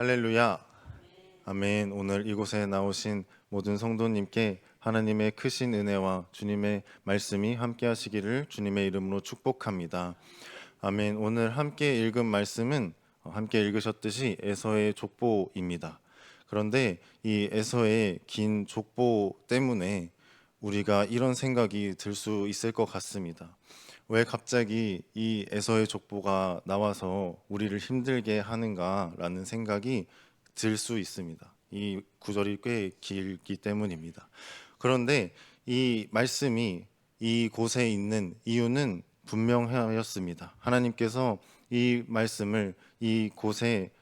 할렐루야. 아멘. 오늘 이곳에 나오신 모든 성도님께 하나님의 크신 은혜와 주님의 말씀이 함께 하시기를 주님의 이름으로 축복합니다. 아멘. 오늘 함께 읽은 말씀은 함께 읽으셨듯이 에서의 족보입니다. 그런데 이 에서의 긴 족보 때문에 우리가 이런 생각이 들 수 있을 것 같습니다. 왜 갑자기 이 에서의 족보가 나와서 우리를 힘들게 하는가라는 생각이 들 수 있습니다. 이 구절이 꽤 길기 때문입니다. 그런데 이 말씀이 이곳에 있는 이유는 분명하였습니다. 하나님께서 이 말씀을 이곳에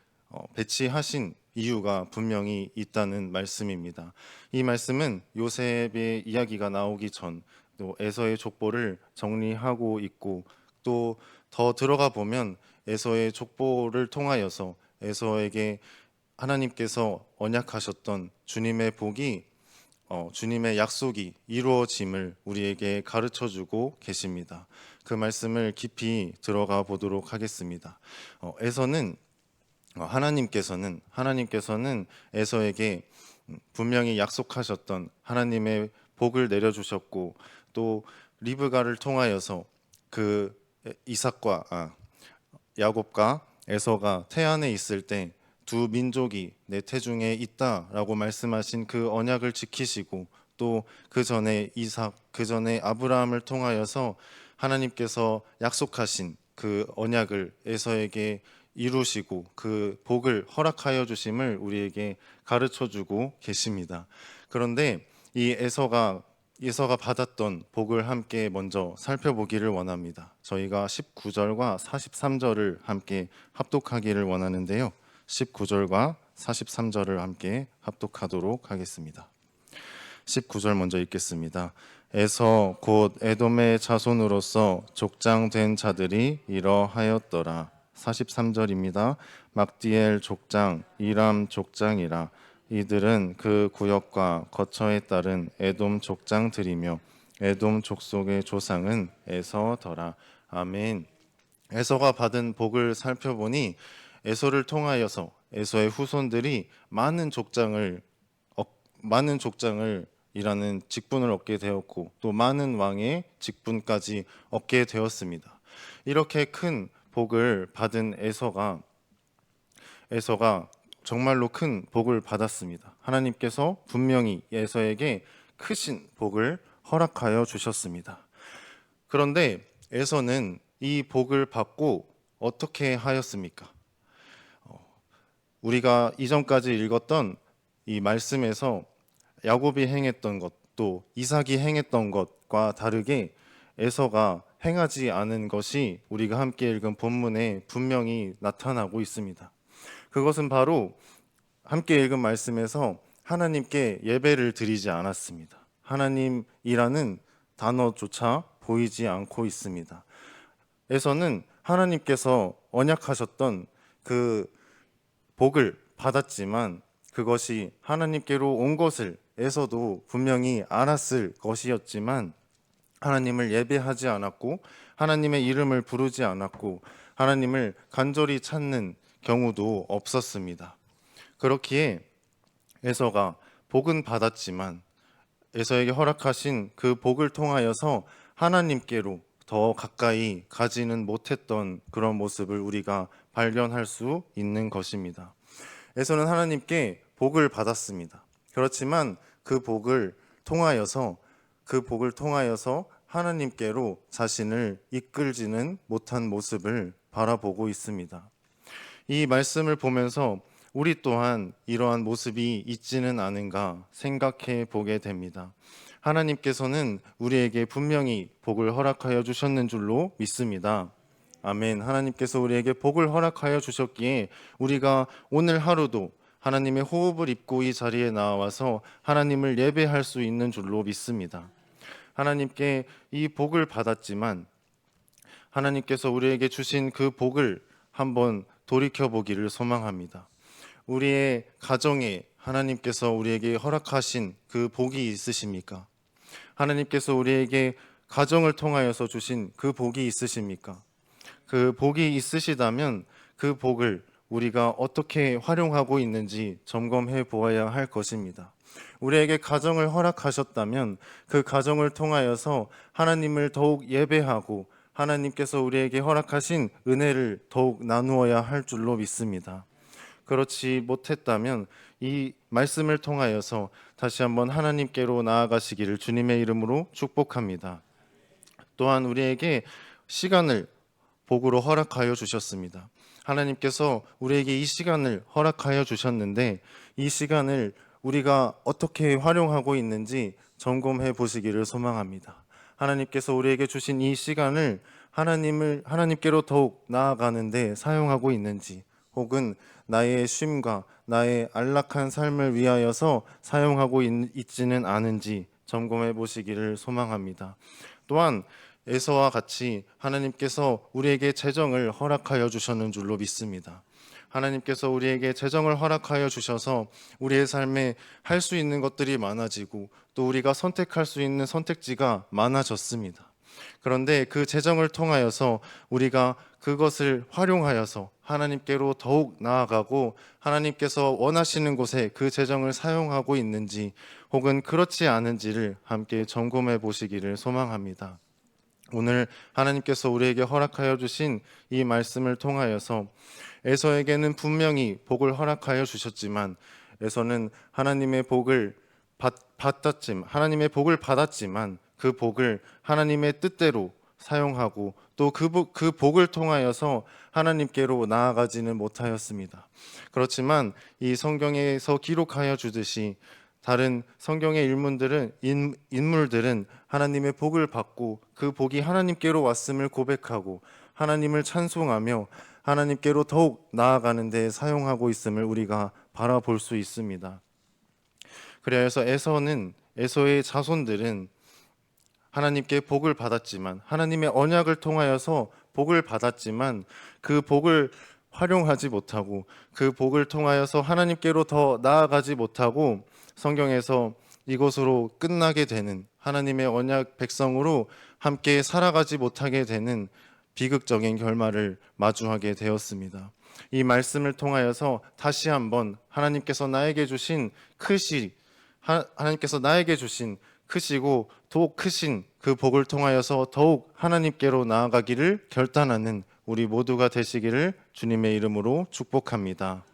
배치하신 이유가 분명히 있다는 말씀입니다. 이 말씀은 요셉의 이야기가 나오기 전 또 에서의 족보를 정리하고 있고, 또 더 들어가 보면 에서의 족보를 통하여서 에서에게 하나님께서 언약하셨던 주님의 복이 주님의 약속이 이루어짐을 우리에게 가르쳐 주고 계십니다. 그 말씀을 깊이 들어가 보도록 하겠습니다. 에서는 하나님께서는 에서에게 분명히 약속하셨던 하나님의 복을 내려주셨고, 또 리브가를 통하여서 그 야곱과 에서가 태안에 있을 때 두 민족이 내 태중에 있다라고 말씀하신 그 언약을 지키시고, 또 그 전에 그 전에 아브라함을 통하여서 하나님께서 약속하신 그 언약을 에서에게 이루시고 그 복을 허락하여 주심을 우리에게 가르쳐 주고 계십니다. 그런데 이 에서가 받았던 복을 함께 먼저 살펴보기를 원합니다. 저희가 19절과 43절을 함께 합독하기를 원하는데요. 19절과 43절을 함께 합독하도록 하겠습니다. 19절 먼저 읽겠습니다. 에서 곧 에돔의 자손으로서 족장된 자들이 이러하였더라. 43절입니다. 막디엘 족장, 이람 족장이라. 이들은 그 구역과 거처에 따른 에돔 족장들이며 에돔 족속의 조상은 에서더라. 아멘. 에서가 받은 복을 살펴보니 에서를 통하여서 에서의 후손들이 많은 족장을 이라는 직분을 얻게 되었고, 또 많은 왕의 직분까지 얻게 되었습니다. 이렇게 큰 복을 받은 에서가 정말로 큰 복을 받았습니다. 하나님께서 분명히 에서에게 크신 복을 허락하여 주셨습니다. 그런데 에서는 이 복을 받고 어떻게 하였습니까? 우리가 이전까지 읽었던 이 말씀에서 야곱이 행했던 것, 또 이삭이 행했던 것과 다르게 에서가 행하지 않은 것이 우리가 함께 읽은 본문에 분명히 나타나고 있습니다. 그것은 바로 함께 읽은 말씀에서 하나님께 예배를 드리지 않았습니다. 하나님이라는 단어조차 보이지 않고 있습니다. 에서는 하나님께서 언약하셨던 그 복을 받았지만 그것이 하나님께로 온 것을 에서도 분명히 알았을 것이었지만 하나님을 예배하지 않았고, 하나님의 이름을 부르지 않았고, 하나님을 간절히 찾는 경우도 없었습니다. 그렇기에 에서가 복은 받았지만 에서에게 허락하신 그 복을 통하여서 하나님께로 더 가까이 가지는 못했던 그런 모습을 우리가 발견할 수 있는 것입니다. 에서는 하나님께 복을 받았습니다. 그렇지만 그 복을 통하여서 하나님께로 자신을 이끌지는 못한 모습을 바라보고 있습니다. 이 말씀을 보면서 우리 또한 이러한 모습이 있지는 않은가 생각해 보게 됩니다. 하나님께서는 우리에게 분명히 복을 허락하여 주셨는 줄로 믿습니다. 아멘. 하나님께서 우리에게 복을 허락하여 주셨기에 우리가 오늘 하루도 하나님의 호흡을 입고 이 자리에 나와서 하나님을 예배할 수 있는 줄로 믿습니다. 하나님께 이 복을 받았지만 하나님께서 우리에게 주신 그 복을 한번 돌이켜 보기를 소망합니다. 우리의 가정에 하나님께서 우리에게 허락하신 그 복이 있으십니까? 하나님께서 우리에게 가정을 통하여서 주신 그 복이 있으십니까? 그 복이 있으시다면 그 복을 우리가 어떻게 활용하고 있는지 점검해 보아야 할 것입니다. 우리에게 가정을 허락하셨다면 그 가정을 통하여서 하나님을 더욱 예배하고 하나님께서 우리에게 허락하신 은혜를 더욱 나누어야 할 줄로 믿습니다. 그렇지 못했다면 이 말씀을 통하여서 다시 한번 하나님께로 나아가시기를 주님의 이름으로 축복합니다. 또한 우리에게 시간을 복으로 허락하여 주셨습니다. 하나님께서 우리에게 이 시간을 허락하여 주셨는데 이 시간을 우리가 어떻게 활용하고 있는지 점검해 보시기를 소망합니다. 하나님께서 우리에게 주신 이 시간을 하나님께로 더욱 나아가는데 사용하고 있는지, 혹은 나의 쉼과 나의 안락한 삶을 위하여서 사용하고 있지는 않은지 점검해 보시기를 소망합니다. 또한 에서와 같이 하나님께서 우리에게 재정을 허락하여 주셨는 줄로 믿습니다. 하나님께서 우리에게 재정을 허락하여 주셔서 우리의 삶에 할 수 있는 것들이 많아지고 또 우리가 선택할 수 있는 선택지가 많아졌습니다. 그런데 그 재정을 통하여서 우리가 그것을 활용하여서 하나님께로 더욱 나아가고 하나님께서 원하시는 곳에 그 재정을 사용하고 있는지 혹은 그렇지 않은지를 함께 점검해 보시기를 소망합니다. 오늘 하나님께서 우리에게 허락하여 주신 이 말씀을 통하여서 에서에게는 분명히 복을 허락하여 주셨지만 에서는 하나님의 복을 받았지만 그 복을 하나님의 뜻대로 사용하고 또 그 복을 통하여서 하나님께로 나아가지는 못하였습니다. 그렇지만 이 성경에서 기록하여 주듯이 다른 성경의 인물들은 하나님의 복을 받고 그 복이 하나님께로 왔음을 고백하고 하나님을 찬송하며 하나님께로 더욱 나아가는 데 사용하고 있음을 우리가 바라볼 수 있습니다. 그래서 에서의 자손들은 하나님께 복을 받았지만 하나님의 언약을 통하여서 복을 받았지만 그 복을 활용하지 못하고 그 복을 통하여서 하나님께로 더 나아가지 못하고 성경에서 이곳으로 끝나게 되는 하나님의 언약 백성으로 함께 살아가지 못하게 되는 비극적인 결말을 마주하게 되었습니다. 이 말씀을 통하여서 다시 한번 하나님께서 나에게 주신 크시고 더욱 크신 그 복을 통하여서 더욱 하나님께로 나아가기를 결단하는 우리 모두가 되시기를 주님의 이름으로 축복합니다.